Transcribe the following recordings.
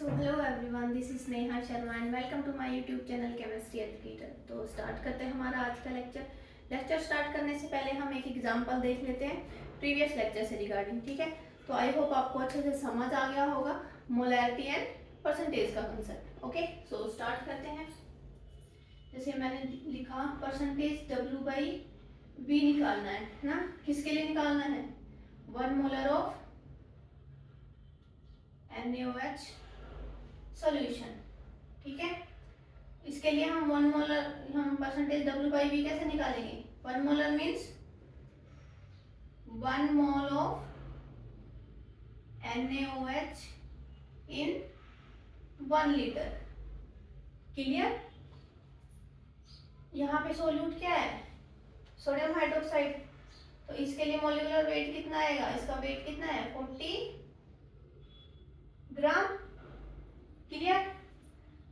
So hello everyone, this is Neha Sharma and welcome to my YouTube channel chemistry educator. तो start करते हैं हमारा आज का लेक्चर स्टार्ट करने से पहले हम एक एग्जांपल देख लेते हैं प्रीवियस लेक्चर से रिगार्डिंग। ठीक है, तो आई होप आपको अच्छे से समझ आ गया होगा मोलैरिटी एंड परसेंटेज का कंसेप्ट। ओके, सो स्टार्ट करते हैं। जैसे मैंने लिखा परसेंटेज W बाई V निकालना है ना। किसके लिए निकालना है? 1 मोलर ऑफ NaOH सॉल्यूशन। ठीक है, इसके लिए हम 1 मोलर हम परसेंटेज W बाई V कैसे निकालेंगे? 1 molar means 1 mole of NaOH in 1 litre. Clear? यहाँ पे सोल्यूट क्या है? Sodium hydroxide. तो इसके लिए मोलिकुलर वेट कितना आएगा? इसका वेट कितना है? 40 ग्राम। क्लियर?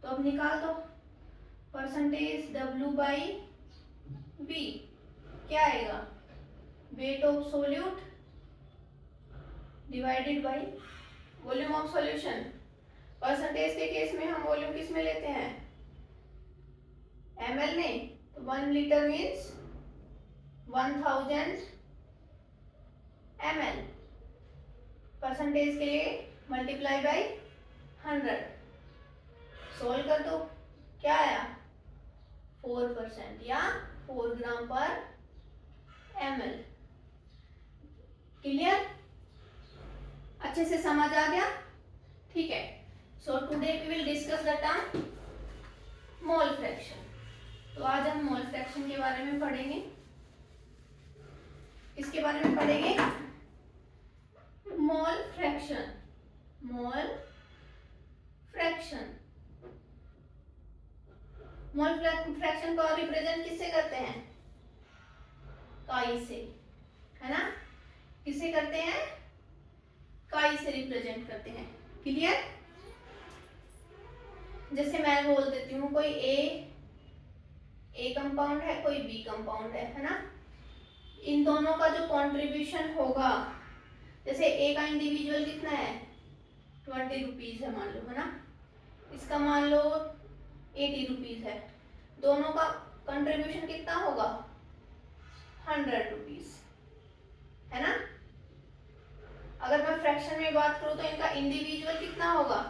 तो अब निकाल दो परसेंटेज W बाई V क्या आएगा? Wait of solute divided by volume of solution. Percentage के केस में हम वॉल्यूम किस में लेते हैं? ml में। तो 1 लीटर मीन्स 1000 ml। परसेंटेज के लिए मल्टीप्लाई बाई 100। सोल्व कर दो, क्या आया? 4% या 4 ग्राम पर ml। क्लियर? अच्छे से समझ आ गया? ठीक है, so today we will discuss the term mole fraction. तो आज हम मोल फ्रैक्शन के बारे में पढ़ेंगे। किसके बारे में पढ़ेंगे? Mole fraction. Mole fraction. Mole fraction को रिप्रेजेंट किससे करते हैं? काई से, है ना। किससे करते हैं? काई से रिप्रेजेंट करते हैं। क्लियर? जैसे मैं बोल देती हूँ कोई ए कंपाउंड है, कोई बी कंपाउंड है ना। इन दोनों का जो कंट्रीब्यूशन होगा, जैसे ए का इंडिविजुअल कितना है? 20 रुपीज है मान लो, है ना। इसका मान लो 80 रुपीज है। दोनों का कंट्रीब्यूशन कितना होगा? 100 रुपीज, है ना। अगर मैं फ्रैक्शन में बात करूं तो इनका इंडिविजुअल कितना होगा?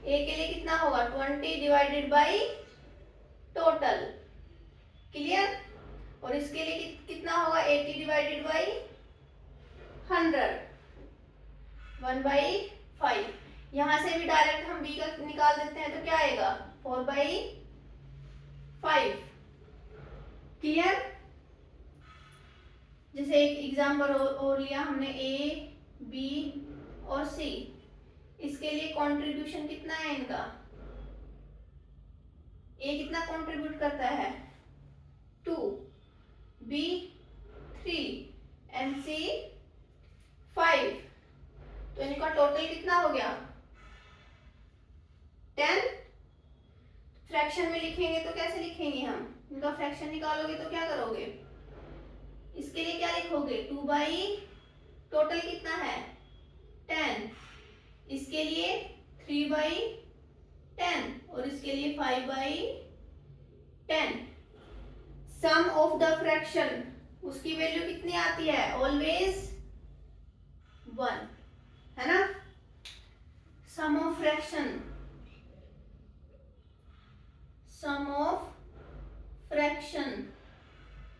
ए के लिए कितना होगा? 20 डिवाइडेड बाई टोटल। क्लियर? और इसके लिए कितना होगा? 80 डिवाइडेड बाई 100, 1/5। यहां से भी डायरेक्ट हम बी का निकाल देते हैं तो क्या आएगा? 4/5। क्लियर? जैसे एक एग्जांपल और लिया हमने, ए बी और सी। इसके लिए कंट्रीब्यूशन कितना है इनका? ए कितना कंट्रीब्यूट करता है? 2, बी 3 एंड सी 5। तो इनका टोटल कितना हो गया? 10। फ्रैक्शन में लिखेंगे तो कैसे लिखेंगे हम? इनका फ्रैक्शन निकालोगे तो क्या करोगे? इसके लिए क्या लिखोगे? 2 बाई टोटल कितना है? 10। इसके लिए 3 बाई 10 और इसके लिए 5 by 10। Sum of the fraction, उसकी वैल्यू कितनी आती है? ऑलवेज 1, है ना। Sum of fraction, sum of fraction,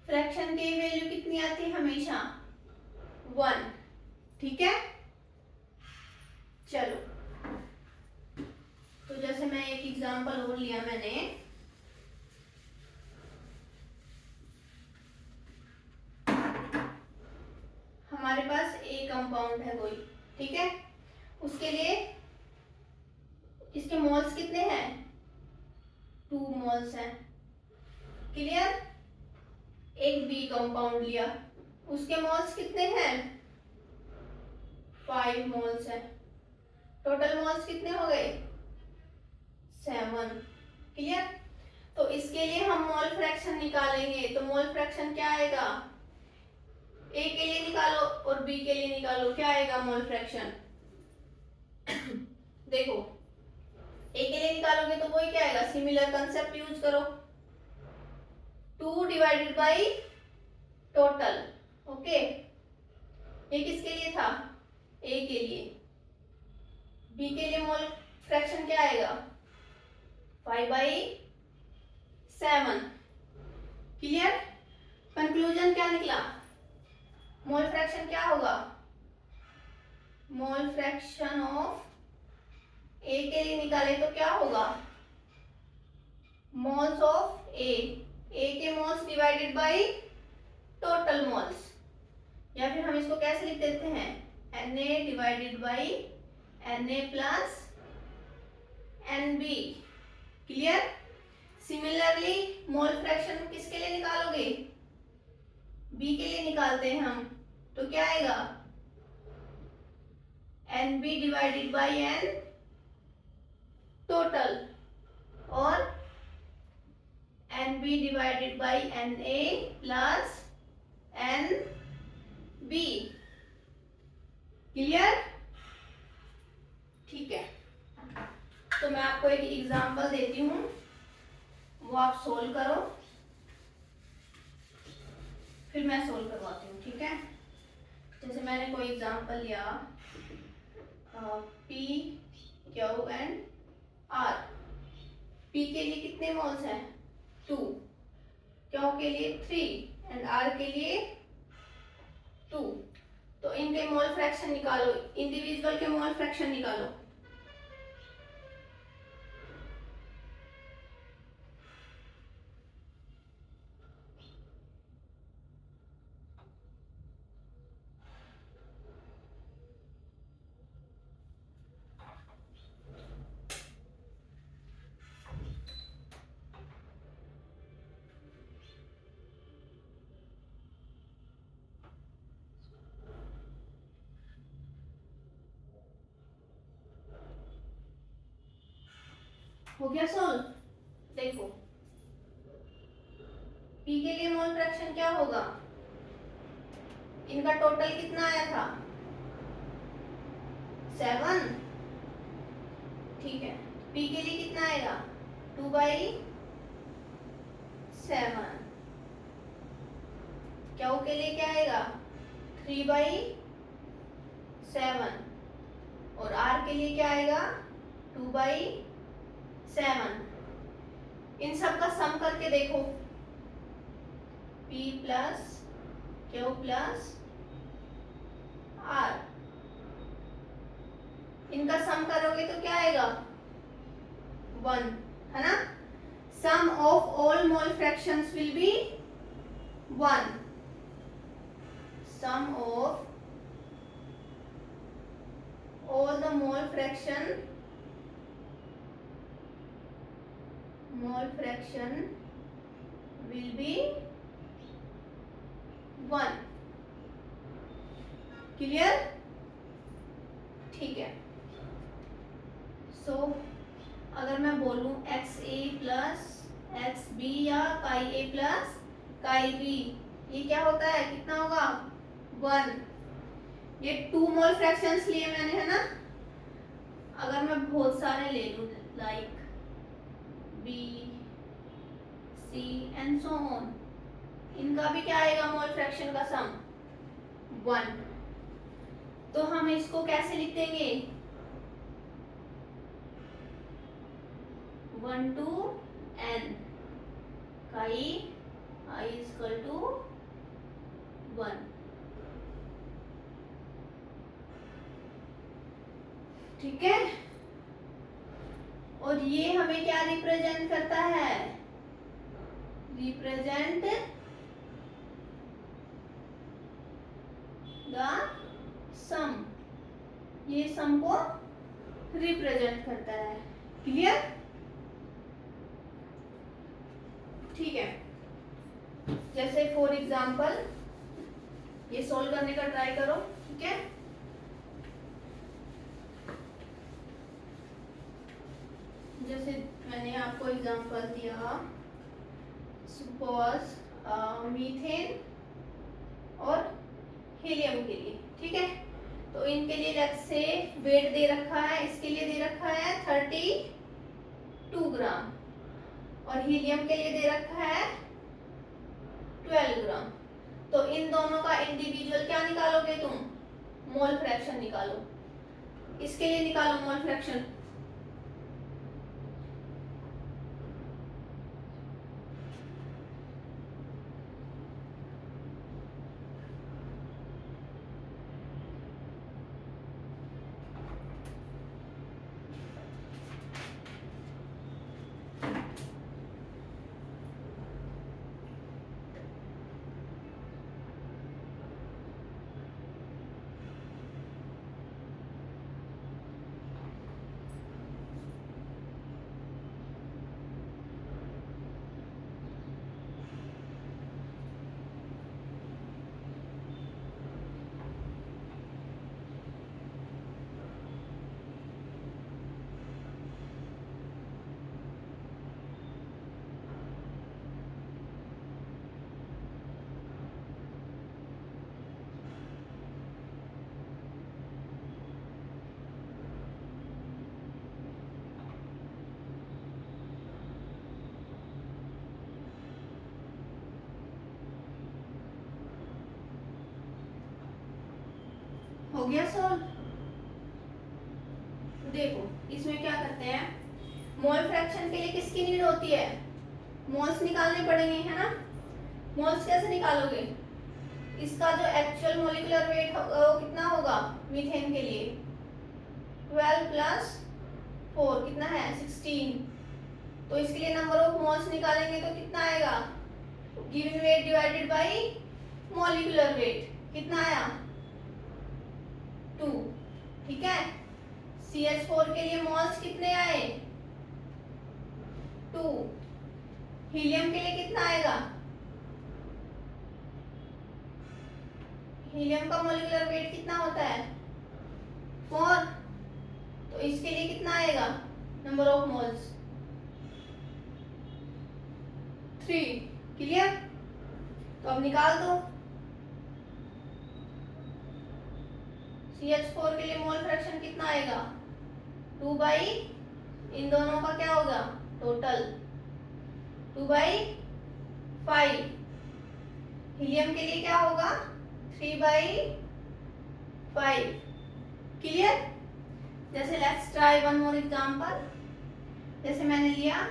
fraction की वैल्यू कितनी आती है? हमेशा 1। ठीक है, चलो। तो जैसे मैं एक एग्जांपल और लिया मैंने, हमारे पास ए कंपाउंड है कोई, ठीक है। उसके लिए इसके मोल्स कितने हैं? 2 मोल्स हैं। क्लियर? एक बी कंपाउंड लिया, उसके मोल्स कितने हैं? 5 मोल्स हैं। टोटल मोल्स कितने हो गए? 7। क्लियर? तो इसके लिए हम मोल फ्रैक्शन निकालेंगे। तो मोल फ्रैक्शन क्या आएगा? ए के लिए निकालो और बी के लिए निकालो, क्या आएगा मोल फ्रैक्शन? देखो, ए के लिए निकालोगे तो वही क्या आएगा, सिमिलर कंसेप्ट यूज करो, 2 डिवाइडेड बाई टोटल। ओके, ये किसके लिए था, ए के लिए। बी के लिए मोल फ्रैक्शन क्या आएगा, 5/7। क्लियर। कंक्लूजन क्या निकला, मोल फ्रैक्शन क्या होगा, मोल फ्रैक्शन ऑफ ए के लिए निकाले तो क्या होगा, मोल्स ऑफ ए के moles divided by total moles, या फिर हम इसको कैसे लिख देते हैं, Na divided by Na plus Nb। Clear. Similarly mole fraction किसके लिए निकालोगे, बी के लिए निकालते हैं हम, तो क्या आएगा, Nb divided by N total और Nb divided by Na plus Nb। Clear. ठीक है, तो मैं आपको एक एग्जांपल देती हूँ, वो आप सोल्व करो, फिर मैं सोल्व करवाती हूँ। ठीक है, जैसे मैंने कोई एग्जांपल लिया, P Q and R। P के लिए कितने मोल्स हैं, 2, Q के लिए 3 एंड R के लिए 2। तो इनके मोल फ्रैक्शन निकालो, इंडिविजुअल के मोल फ्रैक्शन निकालो। हो गया सोल्व। देखो P के लिए मोल फ्रैक्शन क्या होगा, इनका टोटल कितना आया था, 7। ठीक है, P के लिए कितना आएगा, 2/7। Q के लिए क्या आएगा, 3/7 और R के लिए क्या आएगा, 2/7। इन सब का सम करके देखो, P plus Q plus R, इनका सम करोगे तो क्या आएगा, 1, है ना। Sum of all mole fractions will be 1। Sum of all the mole fraction will be 1। Clear. ठीक है, सो अगर मैं बोलूं XA प्लस XB या काई A प्लस काई B, ये क्या होता है, कितना होगा, 1। ये 2 मोल फ्रैक्शंस लिए मैंने, है ना। अगर मैं बहुत सारे ले लूं like B C and so on, इनका भी क्या आएगा, मोल फ्रैक्शन का सम 1। तो हम इसको कैसे लिख देंगे, 1 to n काई I इक्वल टू 1। ठीक है, और ये हमें क्या रिप्रेजेंट करता है, रिप्रेजेंट द सम, ये सम को रिप्रेजेंट करता है। क्लियर। ठीक है, जैसे फॉर एग्जांपल ये सोल्व करने का ट्राई करो। ठीक है, जैसे मैंने आपको एग्जांपल दिया, सपोज मीथेन और हीलियम के लिए। ठीक है, तो इनके लिए लेट्स से वेट दे रखा है, इसके लिए दे रखा है 30 2 ग्राम, और हीलियम के लिए दे रखा है 12 ग्राम। तो इन दोनों का इंडिविजुअल क्या निकालोगे तुम? मोल फ्रैक्शन निकालो। इसके लिए निकालो मोल फ्रैक्शन। हो गया सॉल्व? देखो इसमें क्या करते हैं, मोल फ्रैक्शन के लिए किसकी नीड होती है? मोल्स निकालने पड़ेंगे, है ना। मोल्स कैसे निकालोगे? इसका जो एक्चुअल मोलिकुलर वेट वो कितना होगा मीथेन के लिए? 12 प्लस 4 कितना है? 16। तो इसके लिए नंबर ऑफ मोल्स निकालेंगे तो कितना आएगा? Given weight divided by molecular weight, कितना आया? 2। ठीक है। CH4 के लिए मोल्स कितने आए? 2। हीलियम के लिए कितना आएगा? हीलियम का मोलिकुलर वेट कितना होता है? 4। तो इसके लिए कितना आएगा नंबर ऑफ मोल्स? 3। क्लियर? तो अब निकाल दो। CH4 के लिए मोल फ्रैक्शन कितना आएगा? 2 बाई, इन दोनों का क्या होगा टोटल? 2 बाई 5। हीलियम के लिए क्या होगा? 3 बाई 5। क्लियर? जैसे let's try one more example. जैसे मैंने लिया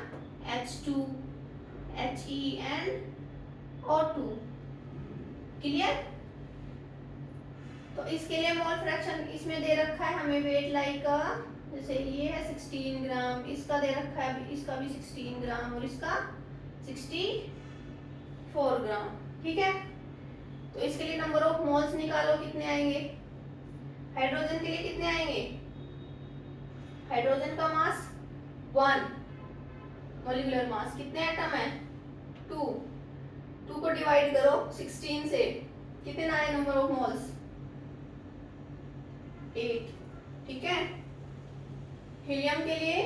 H2, He and O2। Clear? तो इसके लिए मोल फ्रैक्शन इसमें दे रखा है हमें वेट लाइक का, जैसे ये है 16 ग्राम, इसका दे रखा है, इसका भी 16 ग्राम और इसका 64 ग्राम। ठीक है। तो इसके लिए नंबर ऑफ मोल्स निकालो, कितने आएंगे? हाइड्रोजन के लिए कितने आएंगे? हाइड्रोजन का मास 1, मॉलिक्यूलर मास कितने एटम है? 2। 2 को डिवाइड करो 16 से, कितना आए नंबर ऑफ मोल्स? 8। ठीक है। हीलियम के लिए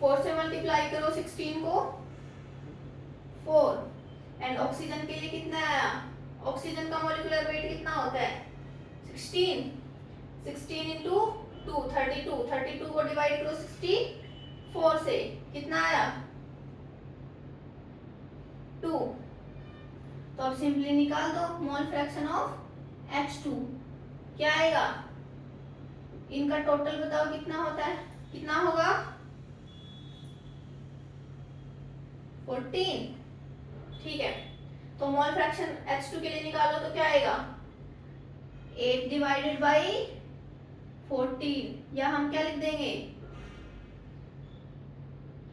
4 से मल्टीप्लाई करो 16 को, 4। एंड ऑक्सीजन के लिए कितना आया? ऑक्सीजन का मॉलिक्यूलर वेट कितना होता है? 16। 16 इंटू 2 32। 32 को डिवाइड करो 64 से, कितना आया? 2। तो अब सिंपली निकाल दो मोल फ्रैक्शन ऑफ H2, क्या आएगा? इनका टोटल बताओ कितना होता है, कितना होगा? 14। ठीक है। तो मोल फ्रैक्शन H2 के लिए निकालो तो क्या आएगा? 8 डिवाइडेड बाई 14, या हम क्या लिख देंगे?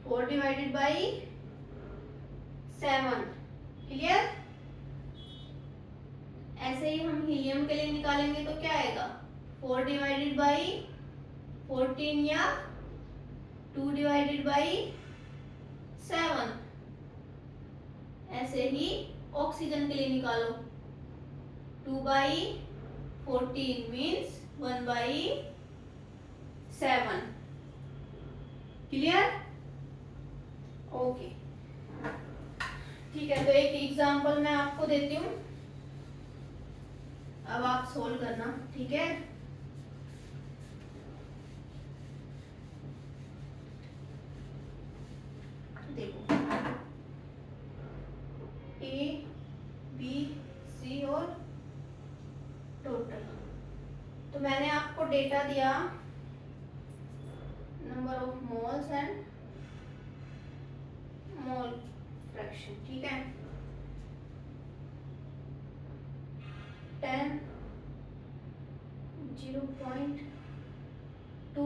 4 डिवाइडेड बाई 7। क्लियर? ऐसे ही हम हीलियम के लिए निकालेंगे तो क्या आएगा? 4 डिवाइडेड बाई 14 या 2 डिवाइडेड बाई 7। ऐसे ही ऑक्सीजन के लिए निकालो, 2 by 14 means 1 by 7। Clear? Okay. ठीक है। तो एक एग्जांपल मैं आपको देती हूँ, अब आप सोल्व करना। ठीक है। डेटा दिया number of moles and mole fraction, ठीक है। 10, 0.2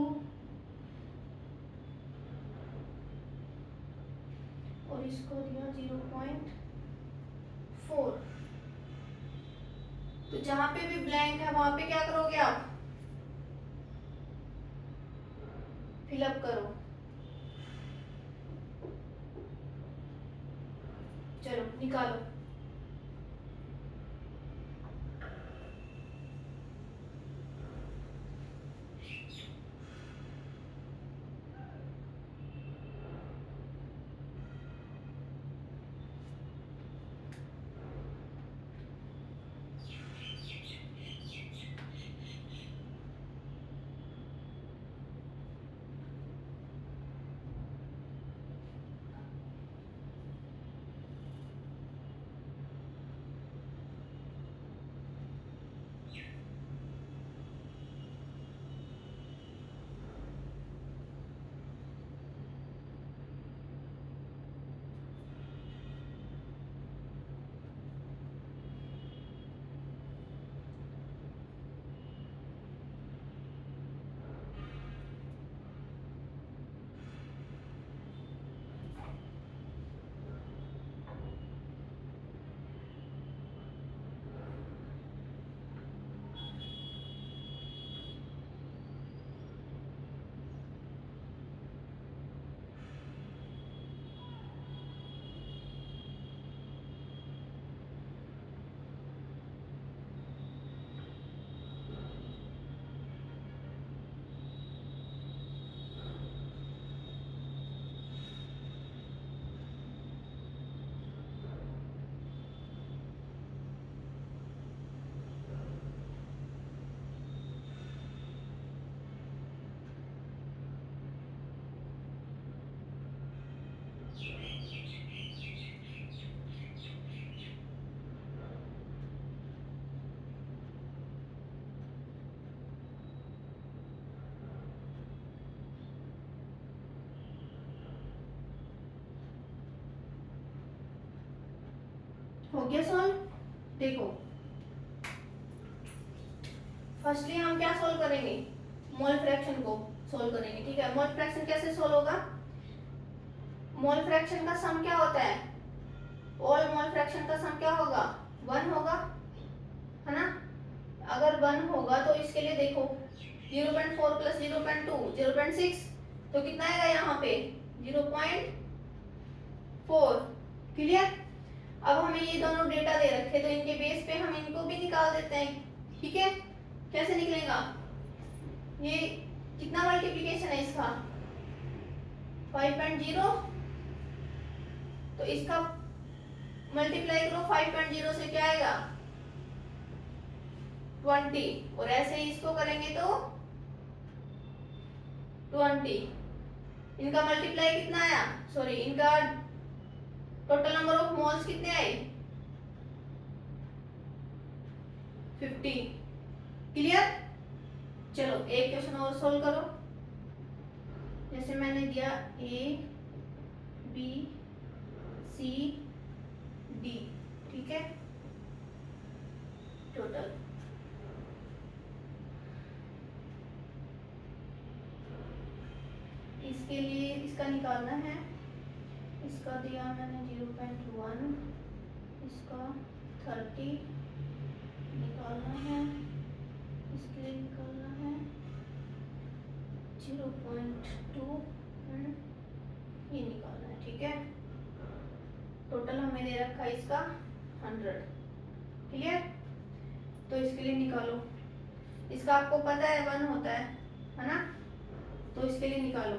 और इसको दिया 0.4। तो जहां पे भी ब्लैंक है वहां पे क्या करोगे आप, फिलअप करो। चलो निकालो। हो गया सॉल्व। देखो फर्स्टली हम क्या सोल्व करेंगे, मोल फ्रैक्शन को सोल्व करेंगे, ठीक है। मोल फ्रैक्शन कैसे सोल्व होगा, मोल फ्रैक्शन का सम क्या होता है, ऑल मोल फ्रैक्शन का सम क्या होगा, 1 होगा, है ना। अगर 1 होगा तो इसके लिए देखो 0.4 प्लस 0.2 0.6, तो कितना आएगा यहाँ पे 0.4। क्लियर। अब हमें ये दोनों डेटा दे रखे तो इनके बेस पे हम इनको भी निकाल देते हैं, ठीक है। कैसे निकलेगा, ये कितना मल्टीप्लिकेशन है इसका 5.0, तो इसका मल्टीप्लाई करो 5.0 से क्या आएगा 20, और ऐसे ही इसको करेंगे तो 20। इनका मल्टीप्लाई कितना आया, सॉरी इनका टोटल नंबर ऑफ मोल्स कितने आए 50। क्लियर। चलो एक क्वेश्चन और सोल्व करो। जैसे मैंने दिया ए बी सी डी, ठीक है, टोटल इसके लिए इसका निकालना है। इसका दिया मैंने 0.1, इसका 30 निकालना है, इसके लिए निकालना है 0.2 ये निकालना है, ठीक है। टोटल हमें दे रखा है इसका 100। क्लियर। तो इसके लिए निकालो, इसका आपको पता है 1 होता है ना, तो इसके लिए निकालो।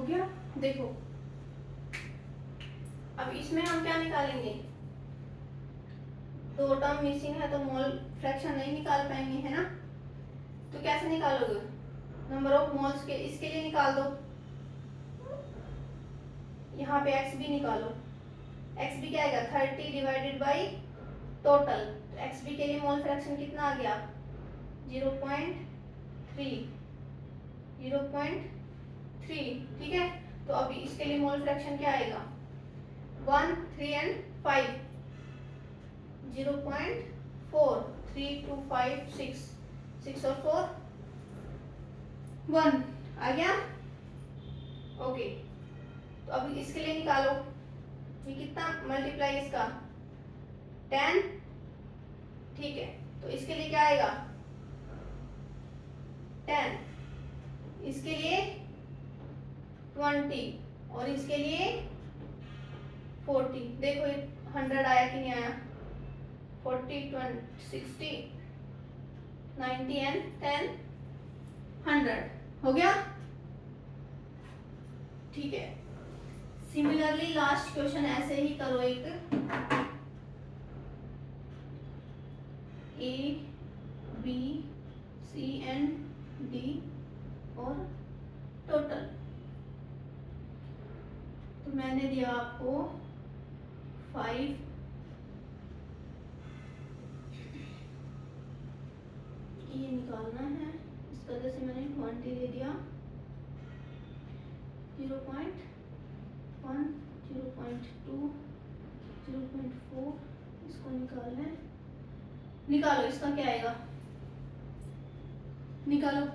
हो गया। देखो अब इसमें हम क्या निकालेंगे, दो टर्म मिसिंग है तो मोल फ्रैक्शन नहीं निकाल पाएंगे, है ना। तो कैसे निकालोगे, नंबर ऑफ मोल्स के इसके लिए निकाल दो, यहाँ पे एक्स बी निकालो। एक्स बी क्या आएगा 30 divided by total. X B के लिए मोल फ्रैक्शन कितना आ गया 0.3, 0.3, ठीक है। तो अभी इसके लिए मोल फ्रैक्शन क्या आएगा 1, 3 एंड 5, 0.4, 3, 2, 5, 6, 6 और 4 1 आ गया। ओके तो अभी इसके लिए निकालो, ये कितना मल्टीप्लाई इसका 10, ठीक है। तो इसके लिए क्या आएगा 10, इसके लिए 20 और इसके लिए 40। देखो ये 100 आया कि नहीं आया, 40, 20, 60, 90 एंड 10, 100 हो गया, ठीक है। सिमिलरली लास्ट क्वेश्चन ऐसे ही करो, एक A B C and D और टोटल। तो मैंने दिया आपको 5, ये निकालना है, इसका जैसे मैंने 20 दे दिया, 0.1, 0.2, 0.4, इसको निकालना है। निकालो इसका क्या आएगा, निकालो।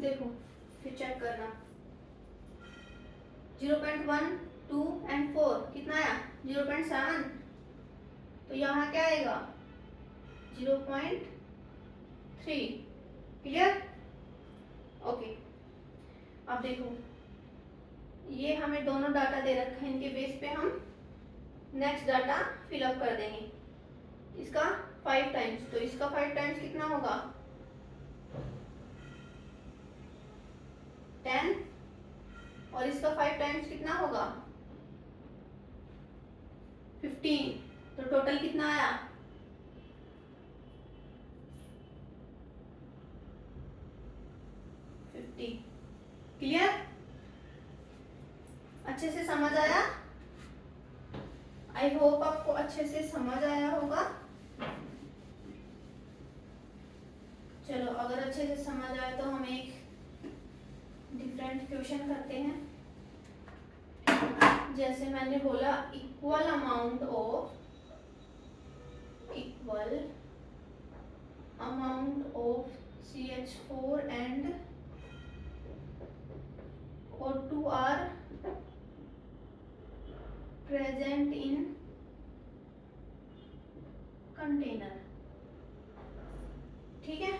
देखो फिर चेक करना, 0.1, 2 एंड 4 कितना आया 0.7। तो यहाँ क्या आएगा 0.3, क्लियर। ओके अब देखो ये हमें दोनों डाटा दे रखे हैं, इनके बेस पे हम नेक्स्ट डाटा फिलअप कर देंगे। इसका 5 टाइम्स, तो इसका 5 टाइम्स कितना होगा 10 और इसका 5 टाइम्स कितना होगा 15। तो टोटल कितना आया 50, क्लियर। अच्छे से समझ आया, आई होप आपको अच्छे से समझ आया होगा। चलो अगर अच्छे से समझ आए तो हम एक डिफरेंट क्वेश्चन करते हैं। जैसे मैंने बोला equal amount of CH4 and O2 are present in container, ठीक है,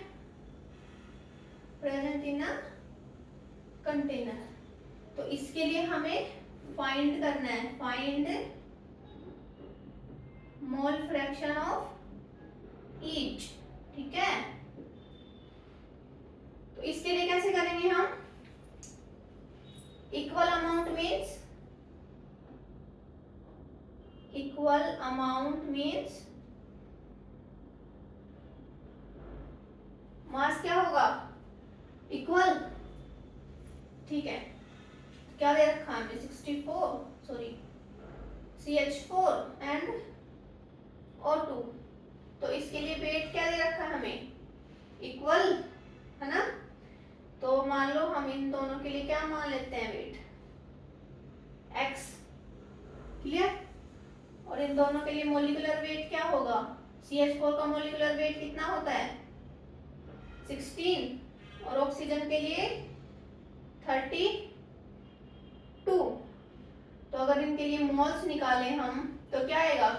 प्रेजेंट इन अ कंटेनर। तो इसके लिए हमें फाइंड करना है, find mole fraction of each, ठीक है। तो इसके लिए कैसे करेंगे हम, इक्वल अमाउंट मीन्स मास क्या होगा इक्वल, ठीक है। क्या दे रखा है हमें 64 CH4 एंड O2, तो इसके लिए वेट क्या दे रखा है हमें, इक्वल, है ना। तो मान लो हम इन दोनों के लिए क्या मान लेते हैं, वेट x, क्लियर। और इन दोनों के लिए मोलिकुलर वेट क्या होगा, CH4 का मोलिकुलर वेट कितना होता है 16 और ऑक्सीजन के लिए 32। तो अगर इनके लिए मोल्स निकालें हम तो क्या आएगा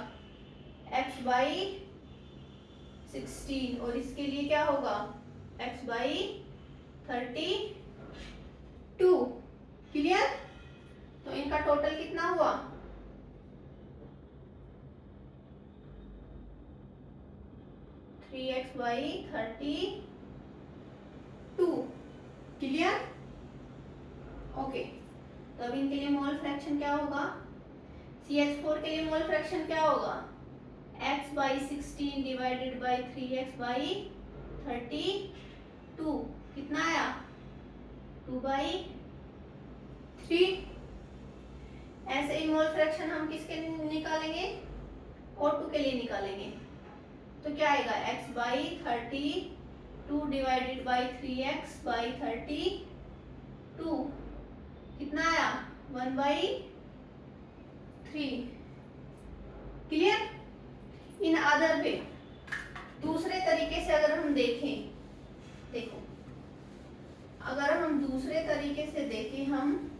x बाई 16 और इसके लिए क्या होगा x बाई 32, क्लियर। तो इनका टोटल कितना हुआ 3x बाई 32, क्लियर। ओके, तो अब इनके लिए मोल फ्रैक्शन क्या होगा, CH4 के लिए मोल फ्रैक्शन क्या होगा x by 16 divided by 3x by 32, कितना आया 2/3। ऐसे ही मोल फ्रैक्शन हम किसके निकालेंगे, O2 के लिए निकालेंगे। तो क्या आएगा x by 32 divided by 3x by 32, कितना आया 1/3, क्लियर। इन अदर वे, दूसरे तरीके से अगर हम देखें, देखो अगर हम दूसरे तरीके से देखें, हम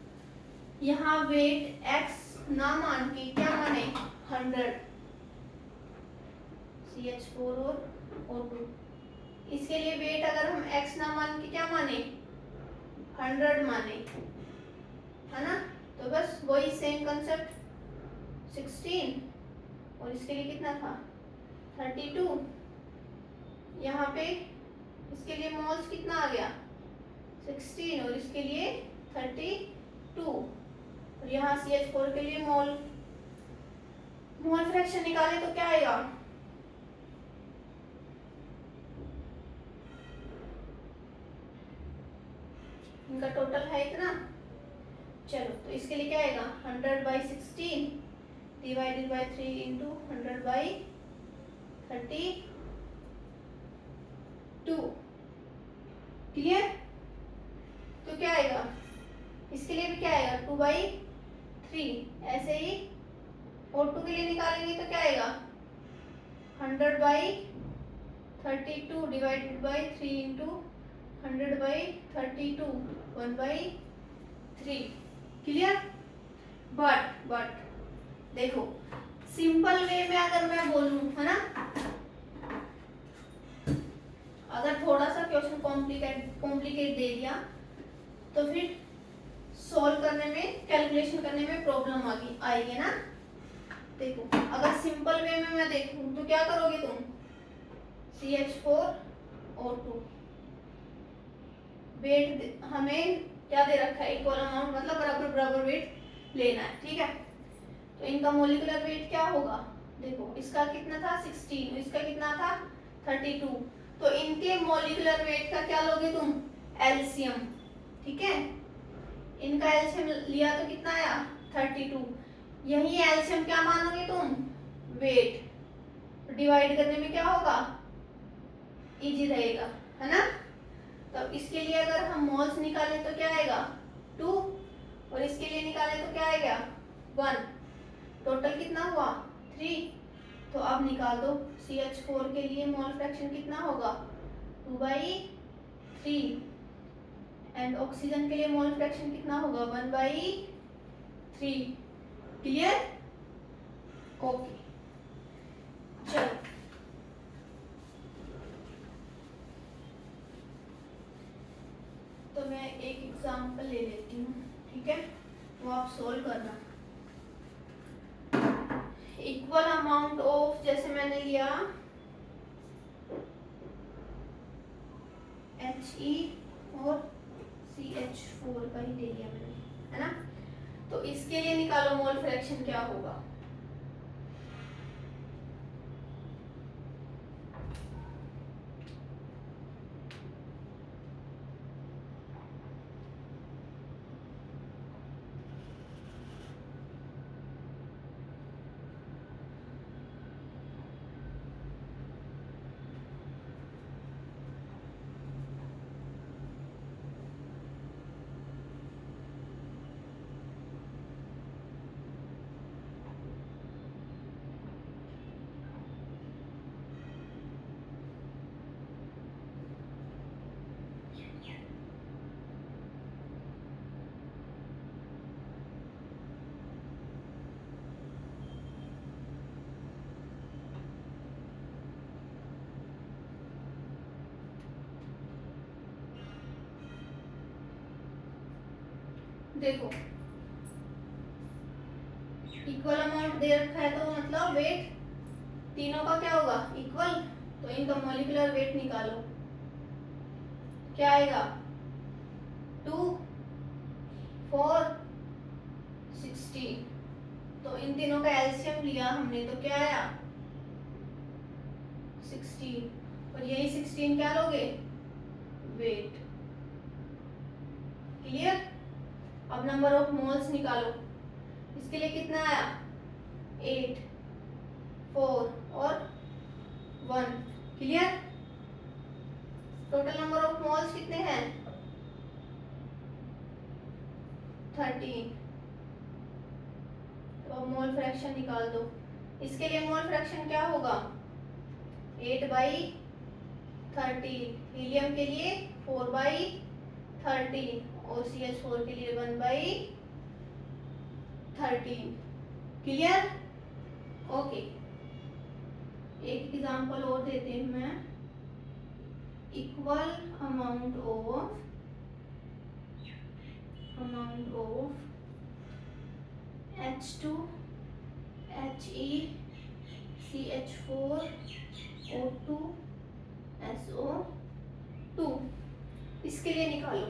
यहाँ वेट x ना मान के क्या माने 100, CH4 और O2, इसके लिए वेट अगर हम x ना मान के क्या माने 100 माने, है ना। तो बस वही सेम कंसेप्ट 16 और इसके लिए कितना था 32, यहाँ पे इसके लिए मोल्स कितना आ गया 16 और इसके लिए 32, और यहाँ CH4 के लिए मोल फ्रैक्शन निकाले तो क्या आएगा इनका टोटल है इतना। चलो, तो इसके लिए क्या आएगा 100/16 डिवाइडेड बाई 3 इंटू 100/32, क्लियर। तो क्या आएगा इसके लिए भी क्या आएगा 2/3। ऐसे ही O2 के लिए निकालेंगे तो क्या आएगा 100/32 divided by 3 into 100/32, 1/3, clear. But देखो सिंपल वे में अगर मैं बोलूं, है ना, अगर थोड़ा सा क्वेश्चन कॉम्प्लिकेट दे दिया तो फिर सॉल्व करने में, कैलकुलेशन करने में प्रॉब्लम आएगी ना। देखो अगर सिंपल वे में मैं देखूं तो क्या करोगे तुम, CH4 O2 वेट हमें क्या दे रखा है इक्वल अमाउंट, मतलब बराबर वेट लेना है, ठीक है। तो इनका मोलिकुलर वेट क्या होगा, देखो इसका कितना था 16, इसका कितना था 32, तो इनके मोलिकुलर वेट का क्या लोगे तुम एलसीएम, ठीक है। इनका एलसीएम लिया तो कितना आया 32, यही एलसीएम क्या मानोगे तुम वेट, तो डिवाइड करने में क्या होगा इजी रहेगा, है ना। तब इसके लिए अगर हम मोल्स निकाले तो क्या आएगा 2 और इसके लिए निकाले तो क्या आएगा 1, टोटल कितना हुआ 3। तो अब निकाल दो CH4 के लिए मोल फ्रैक्शन कितना होगा 2/3 एंड ऑक्सीजन के लिए मोल फ्रैक्शन कितना होगा 1/3, क्लियर। ओके, चलो तो मैं एक एग्जांपल ले लेती हूँ, ठीक है, वो आप सोल्व करना। इक्वल अमाउंट ऑफ, जैसे मैंने लिया He और CH4 का ही ले लिया मैंने, है ना। तो इसके लिए निकालो मोल फ्रैक्शन क्या होगा, देखो इक्वल अमाउंट दे रखा है तो मतलब वेट तीनों का क्या होगा, इक्वल। तो इनका मॉलिक्यूलर वेट निकालो, क्या आएगा 2 4 16। तो इन तीनों का एलसीएम लिया हमने तो क्या आया 16, और यही 16 क्या लोगे वेट। क्लियर। अब नंबर ऑफ मोल्स निकालो, इसके लिए कितना आया 8 4 और 1। Clear. Total number of moles कितने हैं 13। तो अब मोल फ्रैक्शन निकाल दो। इसके लिए मोल फ्रैक्शन क्या होगा 8/13। हीलियम के लिए 4/13 और CH4 के लिए 1/13। क्लियर। ओके, एक एग्जांपल और देते हैं मैं। Equal amount of H2 He CH4 O2 SO2, इसके लिए निकालो।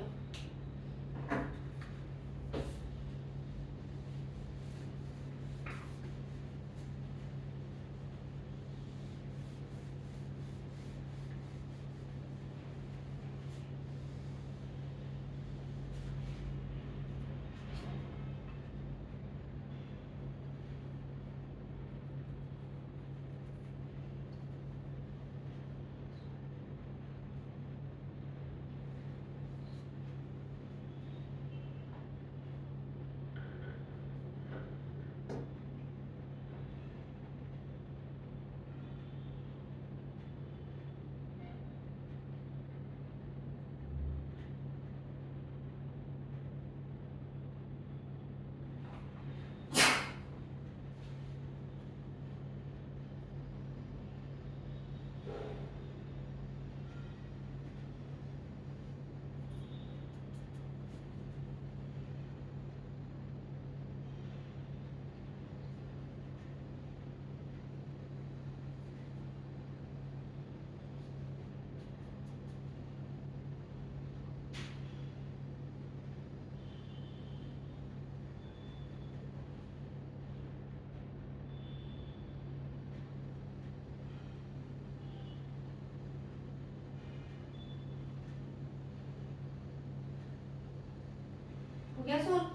हो गया सोल्व।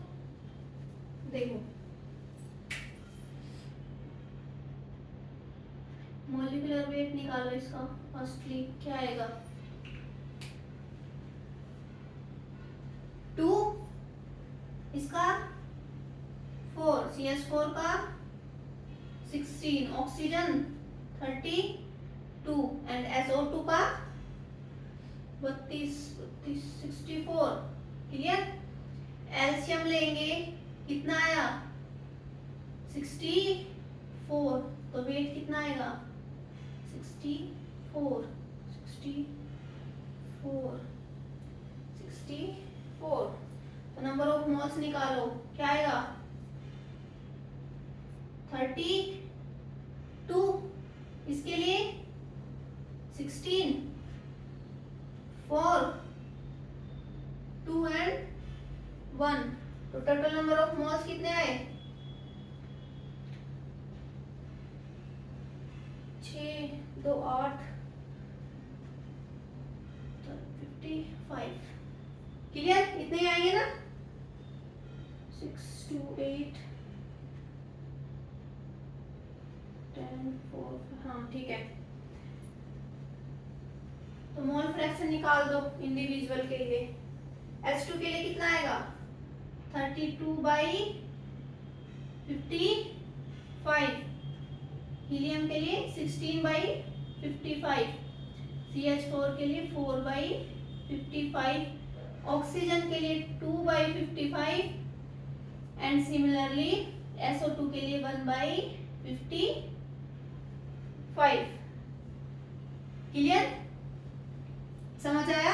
देखो मॉलिक्यूलर वेट निकालो इसका। फर्स्टली क्या आएगा 2, इसका 4, CH4 का 16, ऑक्सीजन 32 एंड SO2 का 32 64। क्लियर। एलसीएम लेंगे, कितना आया 64, तो वेट कितना आएगा 64 64। तो नंबर ऑफ मोल्स निकालो, क्या आएगा 32। इसके लिए 16 4 2 एंड 1। तो टोटल नंबर ऑफ मोल्स कितने आए 6 2 8 55। क्लियर। इतने ही आएंगे ना 6 2 8 10 4। हाँ ठीक है। तो मोल फ्रैक्शन निकाल दो इंडिविजुअल के लिए। H2 के लिए कितना आएगा 32/55। हीलियम के लिए 16/55। CH4 के लिए 4/55। ऑक्सीजन के लिए 2/55 एंड सिमिलरली SO2 के लिए 1/55। क्लियर। समझ आया।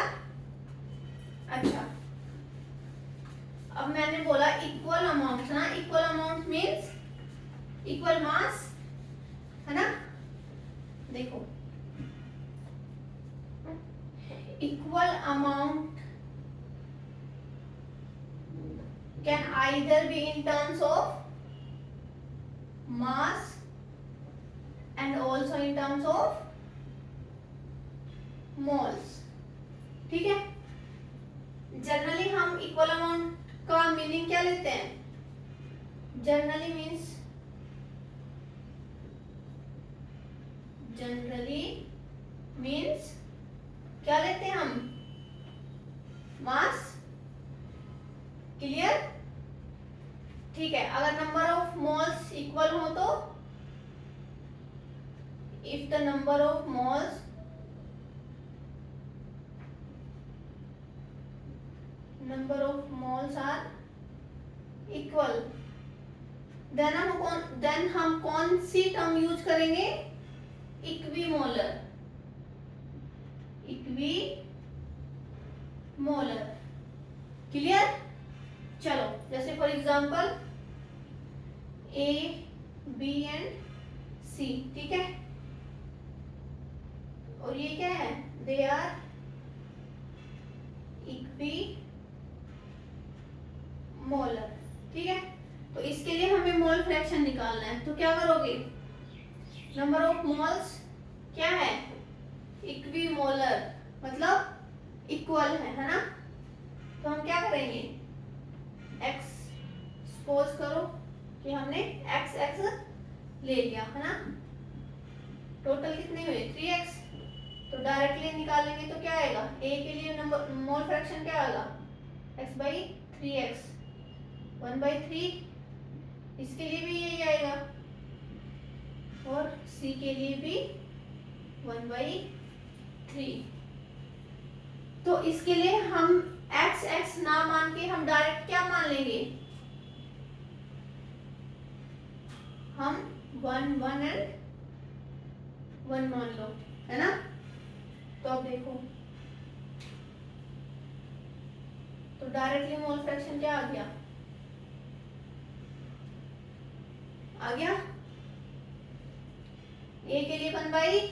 अच्छा, अब मैंने बोला इक्वल अमाउंट ना, इक्वल अमाउंट मीन्स इक्वल मास, है ना। देखो equal amount can either be in terms of mass and also in terms of moles, ठीक है। जनरली हम इक्वल अमाउंट का मीनिंग क्या लेते हैं, जनरली मीन्स क्या लेते हैं हम, मास, क्लियर, ठीक है। अगर नंबर ऑफ मोल्स इक्वल हो तो, if the number of moles are equal, then हम कौन सी टर्म यूज करेंगे, इक्विमोलर, क्लियर। चलो जैसे for example A B and C, ठीक है, और ये क्या है, दे आर इक्विमोलर, ठीक है। तो इसके लिए हमें मोल फ्रैक्शन निकालना है, तो क्या करोगे, नंबर ऑफ मोल्स क्या है, इक्विमोलर, मतलब इक्वल है ना। तो हम क्या करेंगे, x सपोज करो कि हमने x ले लिया, है ना, टोटल कितने हुए 3x, तो डायरेक्टली निकालेंगे तो क्या आएगा, a के लिए नंबर मोल फ्रैक्शन क्या आएगा, x/3x 1/3, इसके लिए भी यही आएगा और c के लिए भी 1/3। तो इसके लिए हम x ना मान के हम डायरेक्ट क्या मान लेंगे, हम 1 1 एंड 1 मान लो, है ना। तो अब देखो, तो डायरेक्टली मोल फ्रैक्शन क्या आ गया, a के लिए 1/3,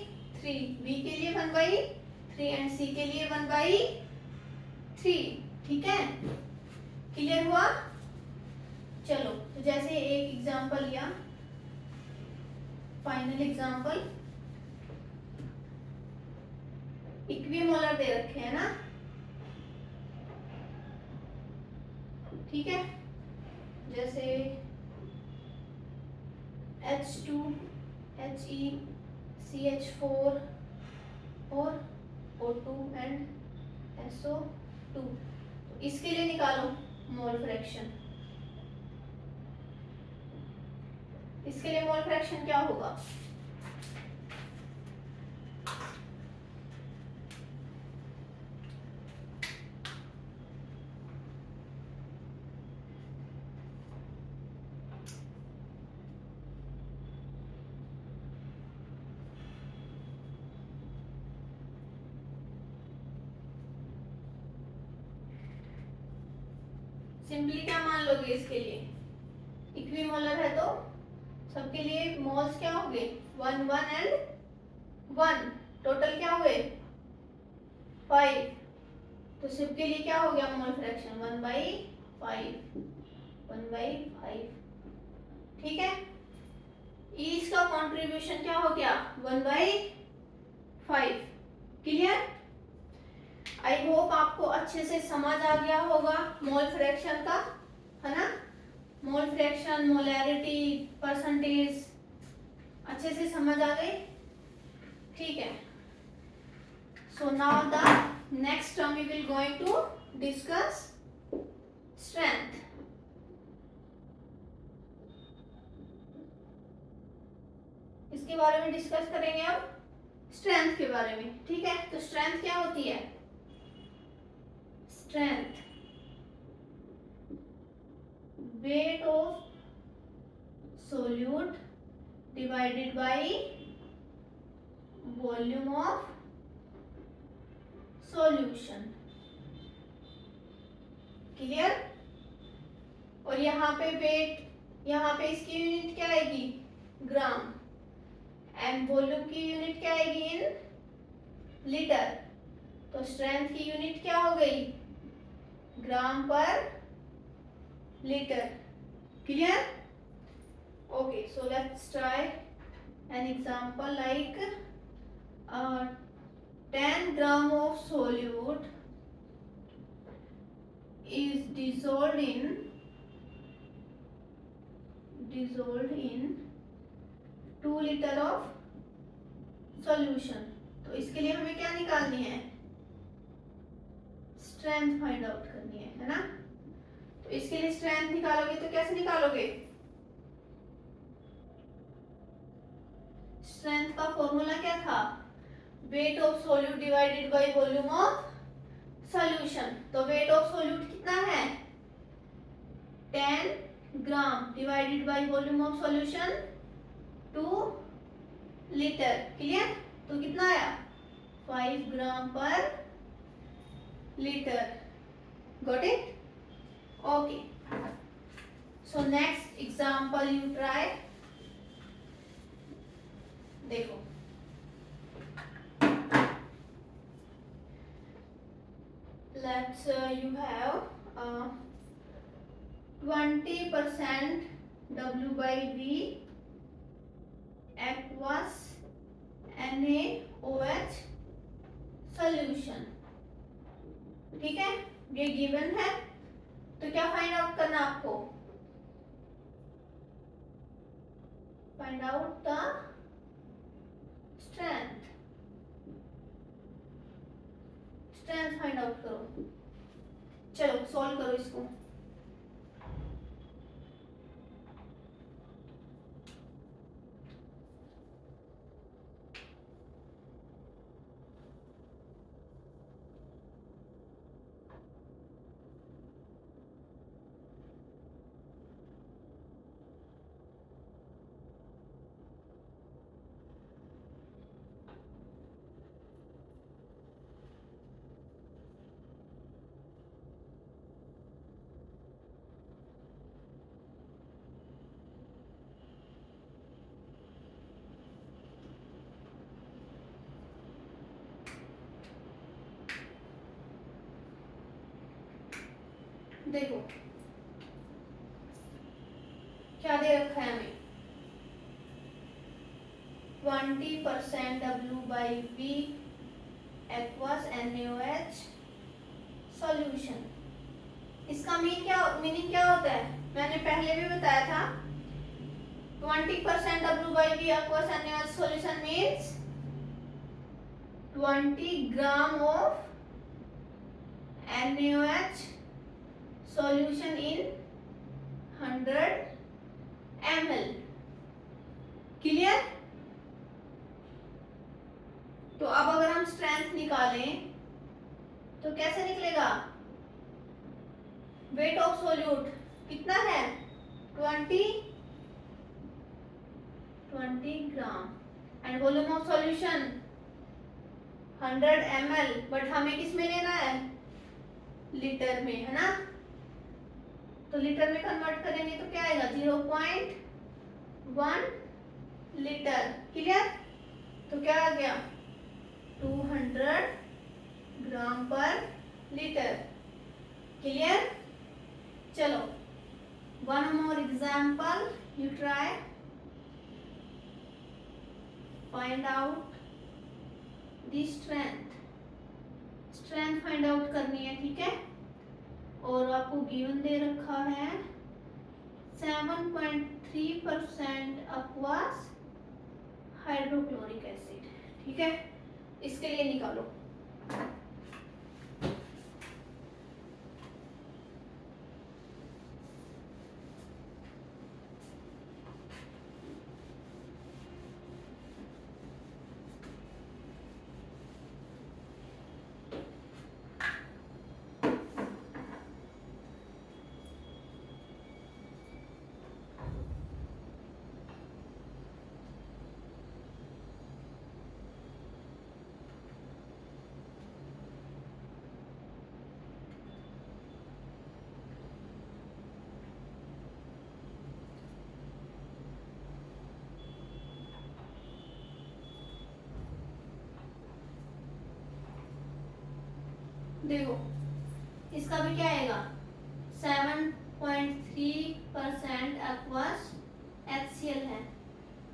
b के लिए 1/3 एंड c के लिए 1/3, ठीक है, क्लियर हुआ। चलो तो जैसे एक एग्जांपल लिया, फाइनल एग्जांपल, इक्विमोलर दे रखे हैं ना, ठीक है, जैसे H2HeCH4 और O2 एंड SO2, इसके लिए निकालो मोल फ्रैक्शन, इसके लिए मोल फ्रैक्शन क्या होगा, सिंपली क्या मान लोगे, इसके लिए इक्विमोलर है तो सबके लिए मोल्स क्या हो गए, 1 1 एंड 1, टोटल क्या हुए 5, तो सबके लिए क्या हो गया मोल फ्रैक्शन 1/5, ठीक है। ईच का कंट्रीब्यूशन क्या हो गया 1/5, क्लियर। आई होप आपको अच्छे से समझ आ गया होगा मोल फ्रैक्शन का, है ना, मोल फ्रैक्शन, मोलैरिटी, परसेंटेज अच्छे से समझ आ गए, ठीक है। So now the next term we will going to discuss strength. इसके बारे में डिस्कस करेंगे अब, स्ट्रेंथ के बारे में, ठीक है। तो स्ट्रेंथ क्या होती है, strength weight of solute divided by volume of solution, clear. और यहाँ पे वेट, यहाँ पे इसकी यूनिट क्या आएगी, ग्राम, एंड वॉल्यूम की यूनिट क्या आएगी, इन लीटर। तो स्ट्रेंथ की यूनिट क्या हो गई, ग्राम पर litre. Clear? Okay, so let's try an example like 10 gram of solute is dissolved in 2 liter of solution। तो इसके लिए हमें क्या निकालनी है, स्ट्रेंथ फाइंड आउट करनी है ना। तो इसके लिए स्ट्रेंथ निकालोगे तो कैसे निकालोगे, स्ट्रेंथ का फॉर्मूला क्या था, wait of solute divided by volume of solution. तो वेट ऑफ सोल्यूट कितना है, 10 gram divided by volume of solution 2 litre. Clear? तो कितना आया, 5 ग्राम पर litre. Got it? Okay, so next example you try. देखो, let's you have 20% W by V aqueous NaOH solution। ठीक है, ये गिवन है। तो क्या फाइंड आउट करना आपको, find out the strength, strength find out करो। चलो सॉल्व करो इसको। देखो क्या दे रखा है हमें, 20% W by V aqueous NaOH solution। इसका मीनिंग क्या होता है, मैंने पहले भी बताया था। 20% W by V aqueous NaOH solution means 20 gram of NaOH solution in 100 ml। Clear? तो अब अगर हम स्ट्रेंथ निकालें तो कैसे निकलेगा, वेट ऑफ सोल्यूट कितना है, 20 gram, and volume of solution 100 ml। But हमें किस में लेना है, लीटर में, है ना। तो लीटर में कन्वर्ट करेंगे तो क्या आएगा, 0.1 लीटर। क्लियर? तो क्या आ गया, 200 ग्राम पर लीटर। क्लियर? चलो one more example you try, find out the strength. Strength find out करनी है, ठीक है। और आपको गिवन दे रखा है 7.3% aqueous हाइड्रोक्लोरिक एसिड। ठीक है, इसके लिए निकालो। देखो इसका भी क्या आएगा 7.3% एक्वस HCl है।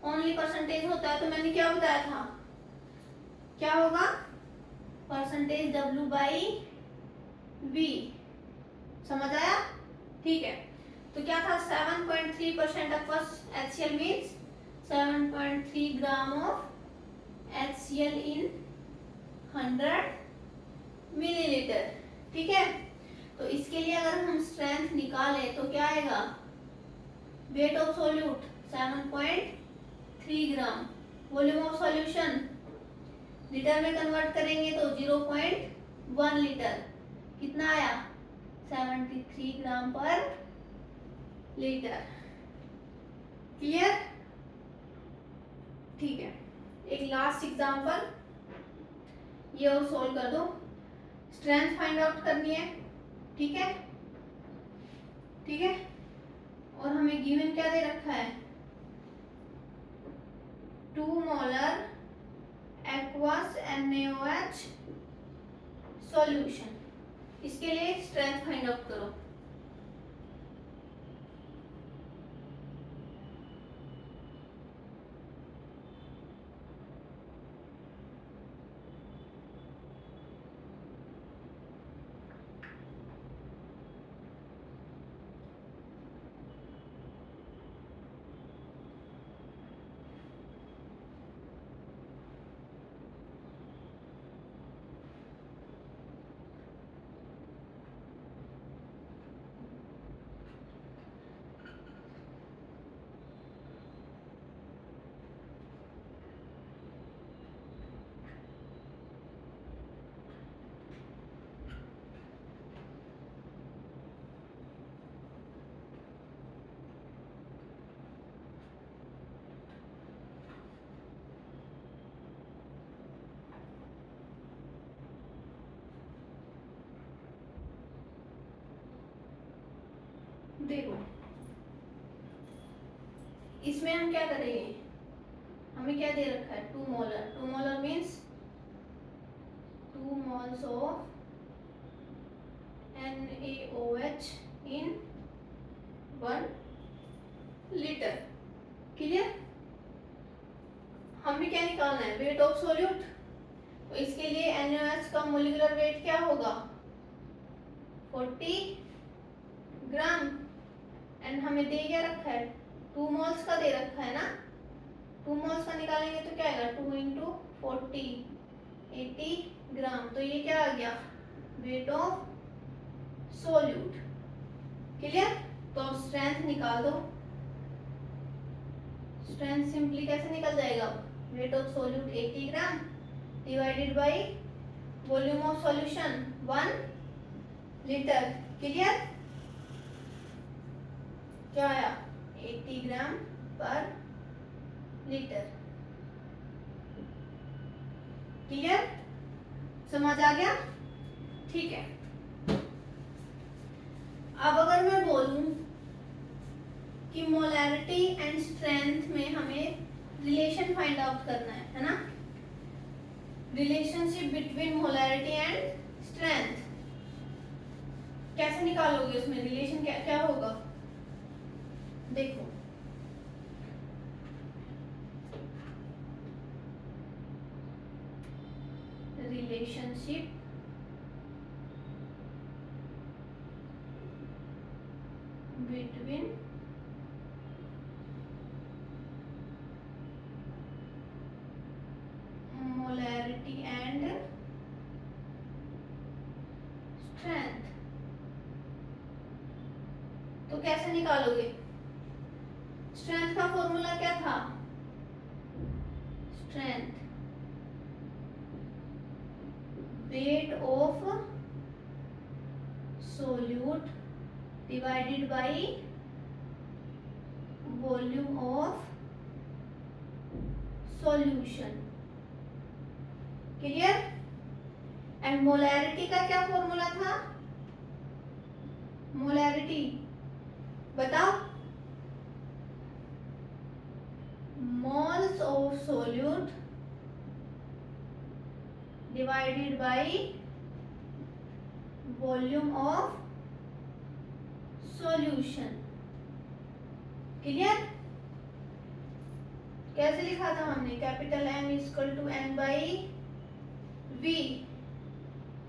ओनली परसेंटेज होता है तो मैंने क्या बताया था, क्या होगा परसेंटेज W/V। समझ आया? ठीक है, तो क्या था 7.3% aqueous HCl means 7.3 gram of HCl in 100 millilitre. ठीक है, तो इसके लिए अगर हम स्ट्रेंथ निकालें तो क्या आएगा, weight of solute 7.3 gram, volume of solution litre में कन्वर्ट करेंगे तो 0.1 लीटर, कितना आया 73 ग्राम पर लीटर। क्लियर? ठीक है, एक लास्ट एग्जांपल ये और सोल्व कर दो। स्ट्रेंथ फाइंड आउट करनी है, ठीक है? ठीक है, और हमें गिवन क्या दे रखा है, 2 मोलर एक्वस NaOH सॉल्यूशन। इसके लिए स्ट्रेंथ फाइंड आउट करो। देखो इसमें हम क्या करेंगे, हमें क्या दे रखा है 2 molar, 2 molar means 2 moles of NaOH in 1 litre. Clear? हमें क्या निकालना है, वेट ऑफ सोल्यूट। तो इसके लिए NaOH का मोलिकुलर वेट क्या होगा 40 ग्राम, एंड हमें दे क्या रखा है 2 मोल्स का दे रखा है ना, 2 मोल्स का निकालेंगे तो क्या आएगा 2 × 40 80 ग्राम। तो ये क्या आ गया वेट ऑफ सोल्यूट। क्लियर? तो अब स्ट्रेंथ निकाल दो। स्ट्रेंथ सिंपली कैसे निकल जाएगा, wait of solute 80 gram divided by volume of solution 1 litre. Clear? क्या आया 80 ग्राम पर लीटर। क्लियर? समझ आ गया? ठीक है, अब अगर मैं बोलूं कि मोलैरिटी एंड स्ट्रेंथ में हमें रिलेशन फाइंड आउट करना है ना, relationship between molarity and strength कैसे निकालोगे, उसमें रिलेशन क्या क्या होगा, देखो relationship between molarity and strength, तो कैसे निकालोगे, स्ट्रेंथ का फॉर्मूला क्या था, strength weight of solute divided by volume of solution. Clear? And molarity का क्या फॉर्मूला था, मोलैरिटी बताओ, moles of solute divided by volume of solution. Clear? कैसे लिखा था हमने? Capital M equal to N by V।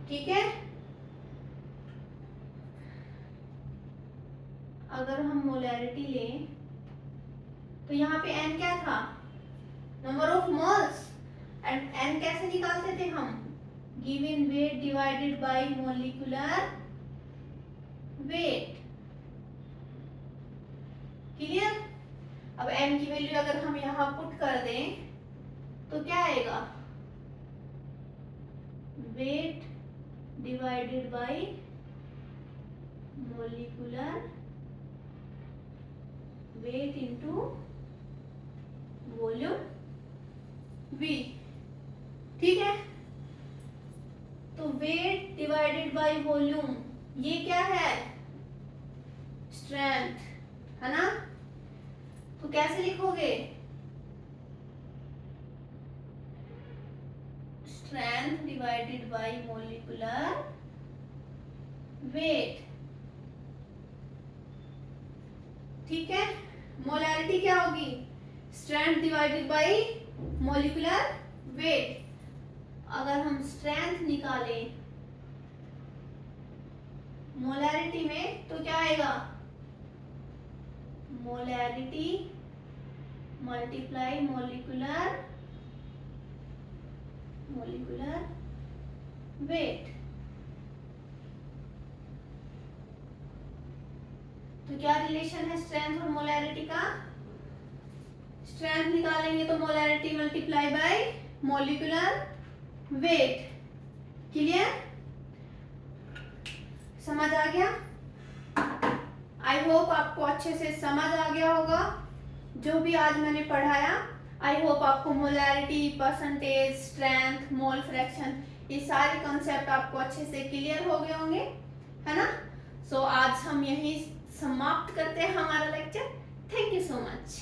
ठीक है, अगर हम मोलैरिटी लें तो यहाँ पे N क्या था? Number of moles. And N कैसे निकालते थे हम? Given weight divided by molecular weight. Clear? अब N की वैल्यू अगर हम यहाँ पुट कर दें तो क्या आएगा? Weight divided by molecular weight into volume V। ठीक है, तो वेट डिवाइडेड बाय वॉल्यूम ये क्या है? स्ट्रेंथ है ना। तो कैसे लिखोगे? Strength divided by molecular weight. ठीक है, मोलैरिटी क्या होगी? Strength divided by molecular weight. अगर हम स्ट्रेंथ निकालें मोलैरिटी में तो क्या आएगा? Molarity multiply molecular weight. तो क्या रिलेशन है स्ट्रेंथ और मोलैरिटी का? स्ट्रेंथ निकालेंगे तो molarity multiply by molecular weight. Clear? समझ आ गया? आई होप आपको अच्छे से समझ आ गया होगा जो भी आज मैंने पढ़ाया। आई होप आपको molarity, percentage, strength, mole fraction ये सारे कॉन्सेप्ट आपको अच्छे से क्लियर हो गए होंगे, है ना। सो आज हम यही समाप्त करते हैं हमारा lecture. Thank you so much.